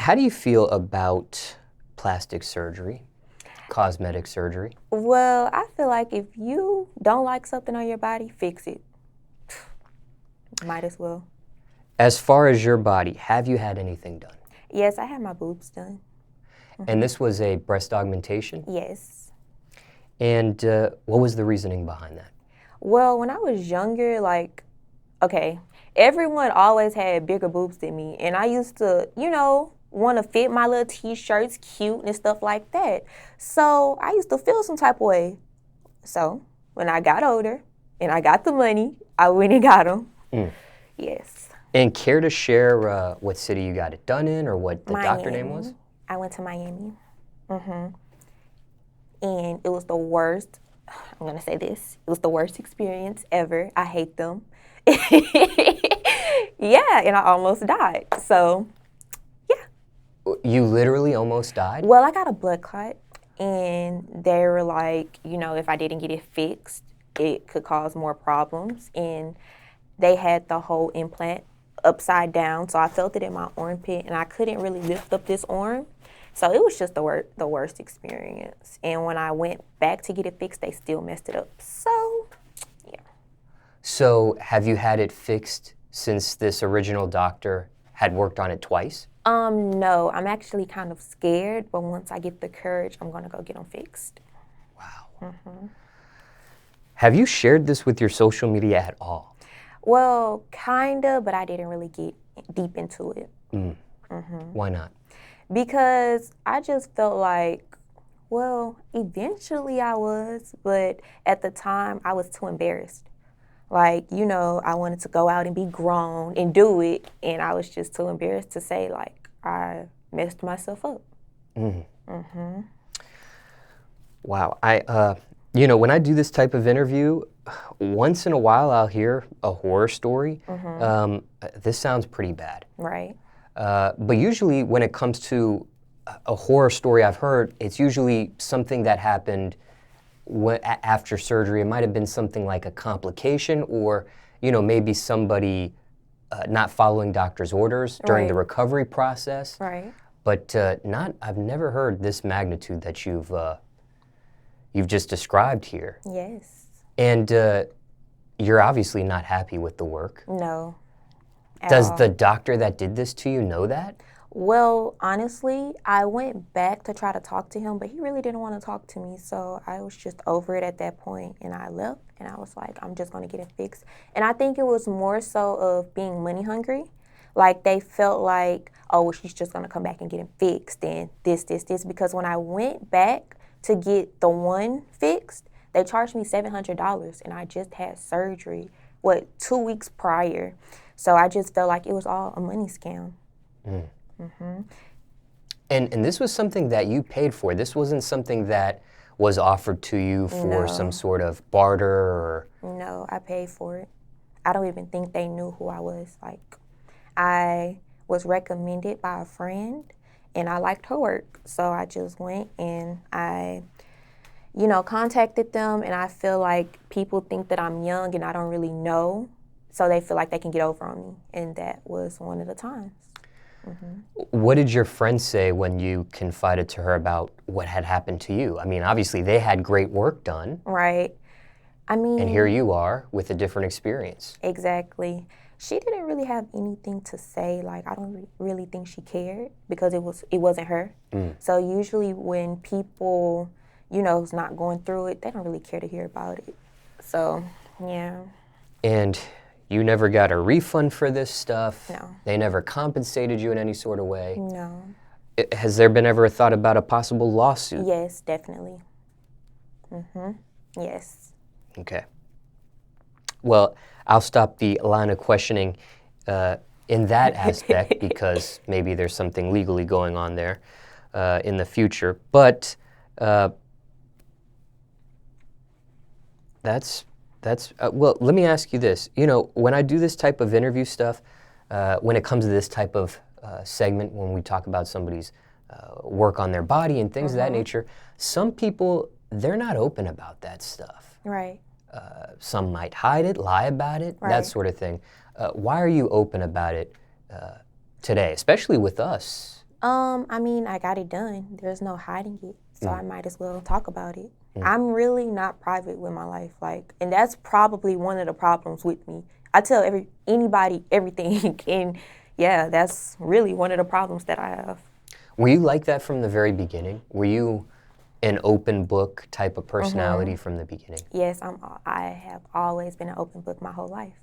How do you feel about plastic surgery, cosmetic surgery? Well, I feel like if you don't like something on your body, fix it. Might as well. As far as your body, have you had anything done? Yes, I had my boobs done. And this was a breast augmentation? Yes. And what was the reasoning behind that? Well, when I was younger, like, okay, everyone always had bigger boobs than me. And I used to, want to fit my little t-shirts cute and stuff like that. So I used to feel some type of way. So when I got older and I got the money, I went and got them. Yes. And care to share what city you got it done in or what the doctor name was? I went to Miami. And it was the worst, I'm going to say this, it was the worst experience ever. I hate them. Yeah, and I almost died. So, yeah. You literally almost died? Well, I got a blood clot, and they were like, if I didn't get it fixed, it could cause more problems. And they had the whole implant upside down, so I felt it in my armpit, and I couldn't really lift up this arm. So it was just the worst experience. And when I went back to get it fixed, they still messed it up. So, yeah. So have you had it fixed since this original doctor had worked on it twice? No, I'm actually kind of scared, but once I get the courage, I'm gonna go get them fixed. Wow. Have you shared this with your social media at all? Well, kinda, but I didn't really get deep into it. Why not? Because I just felt like, well, eventually I was, but at the time I was too embarrassed. Like, I wanted to go out and be grown and do it, and I was just too embarrassed to say, like, I messed myself up. Wow. When I do this type of interview, once in a while I'll hear a horror story. This sounds pretty bad. Right. But usually when it comes to a horror story I've heard, it's usually something that happened after surgery. It might have been something like a complication or, maybe somebody not following doctor's orders during the recovery process. Right. But I've never heard this magnitude that you've just described here. Yes. And you're obviously not happy with the work. No. Does the doctor that did this to you know that? Well, honestly, I went back to try to talk to him, but he really didn't want to talk to me. So I was just over it at that point, and I left, and I was like, I'm just going to get it fixed. And I think it was more so of being money hungry. Like, they felt like, oh, well, she's just going to come back and get it fixed, and this. Because when I went back to get the one fixed, they charged me $700, and I just had surgery, 2 weeks prior. So I just felt like it was all a money scam. And this was something that you paid for. This wasn't something that was offered to you for some sort of barter or... No, I paid for it. I don't even think they knew who I was. Like, I was recommended by a friend, and I liked her work. So I just went and I, contacted them, and I feel like people think that I'm young and I don't really know. So they feel like they can get over on me, and that was one of the times. What did your friend say when you confided to her about what had happened to you? I mean, obviously they had great work done. Right. And here you are with a different experience. Exactly. She didn't really have anything to say. Like, I don't really think she cared because it wasn't her. So usually when people, who's not going through it, they don't really care to hear about it. So, yeah. And you never got a refund for this stuff? No. They never compensated you in any sort of way? No. Has there been ever a thought about a possible lawsuit? Yes, definitely. Yes. Okay. Well, I'll stop the line of questioning in that aspect because maybe there's something legally going on there in the future. But well, let me ask you this. When I do this type of interview stuff, when it comes to this type of segment, when we talk about somebody's work on their body and things of that nature, some people, they're not open about that stuff. Right. Some might hide it, lie about it, that sort of thing. Why are you open about it today, especially with us I mean, I got it done. There's no hiding it, so I might as well talk about it. I'm really not private with my life, like, and that's probably one of the problems with me. I tell anybody everything, and yeah, that's really one of the problems that I have. Were you like that from the very beginning? Were you an open book type of personality from the beginning? Yes, I have always been an open book my whole life.